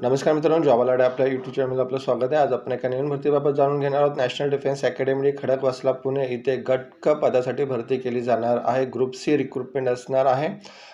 नमस्कार मित्रांनो, job alert आपल्या यूट्यूब चॅनलमध्ये आपलं स्वागत आहे। आज आपण एका नवीन भरतीबाबत जाणून घेणार आहोत। National Defence Academy Khadakwasla Pune इथे गट क पदासाठी भरती केली जाणार आहे। ग्रुप सी रिक्रुटमेंट असणार आहे।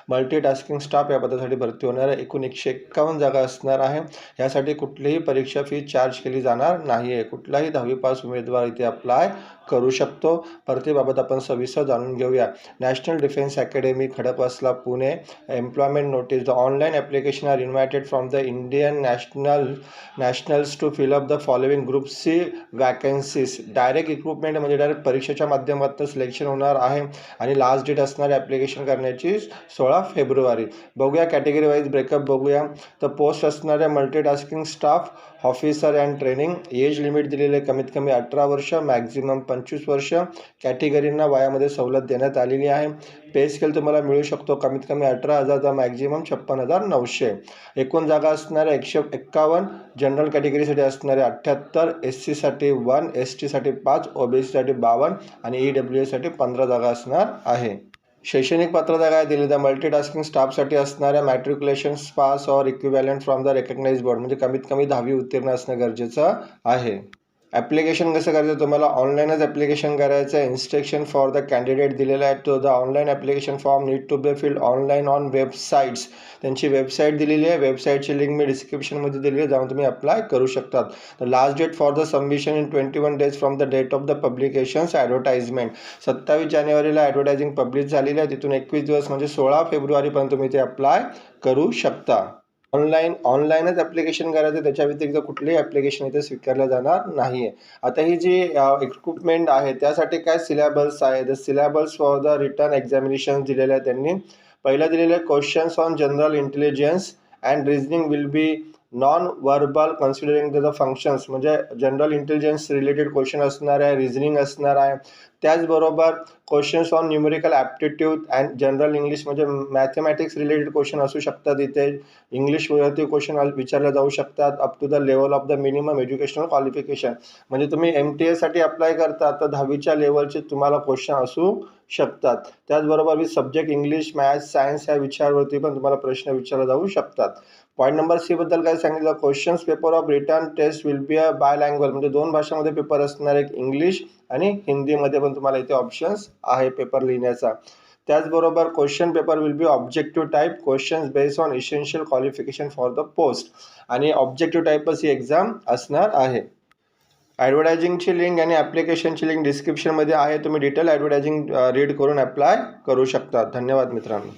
मल्टीटास्किंग स्टाफ या पदासाठी भरती होणार आहे। एकूण 151 जागा असणार आहे। यासाठी कुठलीही परीक्षा फी चार्ज केली जाणार नाही आहे। कुठलाही 10वी पास उमेदवार इथे अप्लाय करू शकतो। भरतीबाबत आपण सविस्तर जाणून घेऊया। National Defence Academy Khadakwasla Pune employment notice the online application are invited from the Indian nationals to fill up the following group C vacancies. Direct recruitment म्हणजे डायरेक्ट परीक्षेच्या माध्यमातून सिलेक्शन होणार आहे आणि लास्ट डेट असणार ॲप्लिकेशन करण्याची 16 फेब्रुवारी। बघूया कॅटेगरी वाईज ब्रेकअप बघूया। तर पोस्ट असणार आहे multitasking staff officer and training. Age limit दिलेले कमीत कमी 18 वर्ष, मॅक्झिमम 25 वर्ष। कॅटेगरींना वयामध्ये सवलत देण्यात आलेली आहे। पे स्केल तुम्हाला मिळू शकतो कमीत कमी 18,000 मॅक्झिमम 56,900। एकूण जागा असणार आहे 151। जनरल कॅटेगरीसाठी असणारे 78, SC साठी 1, ST साठी 5, OBC साठी 52 आणि EWS साठी 15 जागा असणार आहे। शैक्षणिक पात्रता काय दिली तर मल्टीटास्किंग स्टाफसाठी असणाऱ्या matriculation pass or equivalent from the recognize board म्हणजे कमीत कमी 10वी उत्तीर्ण असणं गरजेचं आहे। ॲप्लिकेशन कसं करायचं, तुम्हाला ऑनलाईनच ॲप्लिकेशन करायचं आहे। इन्स्ट्रक्शन फॉर द कॅन्डिडेट दिलेला आहे। तो the online application form need to be filled online on websites. त्यांची वेबसाईट दिलेली आहे। वेबसाईटची लिंक मी डिस्क्रिप्शनमध्ये दिलेली आहे, जाऊन तुम्ही अप्लाय करू शकतात। The last date for the submission in 21 days from the date of the publications advertisement. 27 जानेवारीला ॲडव्हर्टायझिंग पब्लिश झालेली आहे। तिथून 21 दिवस म्हणजे 16 फेब्रुवारीपर्यंत तुम्ही ते अप्लाय करू शकता। ऑनलाईनच ॲप्लिकेशन करायचं, त्याच्या व्यतिरिक्त कुठलेही ॲप्लिकेशन इथे स्वीकारलं जाणार नाही आहे। आता ही जी रिक्रुटमेंट आहे त्यासाठी काय सिलेबस आहे, the syllabus for the written examination दिलेलं आहे त्यांनी। पहिला दिलेलं आहे questions on general intelligence and reasoning will be non verbal considering the functions म्हणजे जनरल इंटेलिजन्स रिलेटेड क्वेश्चन असणार आहे, रिझनिंग असणार आहे। त्याचबरोबर questions on numerical aptitude and general English म्हणजे मॅथमॅटिक्स रिलेटेड क्वेश्चन असू शकतात। इथे इंग्लिशवरती क्वेश्चन विचारले जाऊ शकतात up to the level of the minimum educational qualification. म्हणजे तुम्ही MTA साठी अप्लाय करता तर 10वीच्या लेवलचे तुम्हाला क्वेश्चन असू शकतात। त्याचबरोबर सब्जेक्ट इंग्लिश, मॅथ्स, सायन्स या विषयावरती पण तुम्हाला प्रश्न विचारले जाऊ शकतात। पॉईंट नंबर C बद्दल काय सांगितलं, questions paper of written test will be a bilingual म्हणजे 2 भाषांमध्ये पेपर असणार, एक इंग्लिश आणि हिंदीमध्ये पण तुम्हाला इथे ऑप्शन्स आहे पेपर लिहिण्याचा। त्याचबरोबर question paper will be objective type, questions based on essential qualification for the post आणि ऑब्जेक्टिव्ह टाईपच ही एक्झाम असणार आहे। ॲडव्हर्टायझिंगची लिंक आणि ॲप्लिकेशनची लिंक डिस्क्रिप्शनमध्ये आहे। तुम्ही डिटेल ॲडव्हर्टायझिंग रीड करून अप्लाय करू शकता। धन्यवाद मित्रांनो।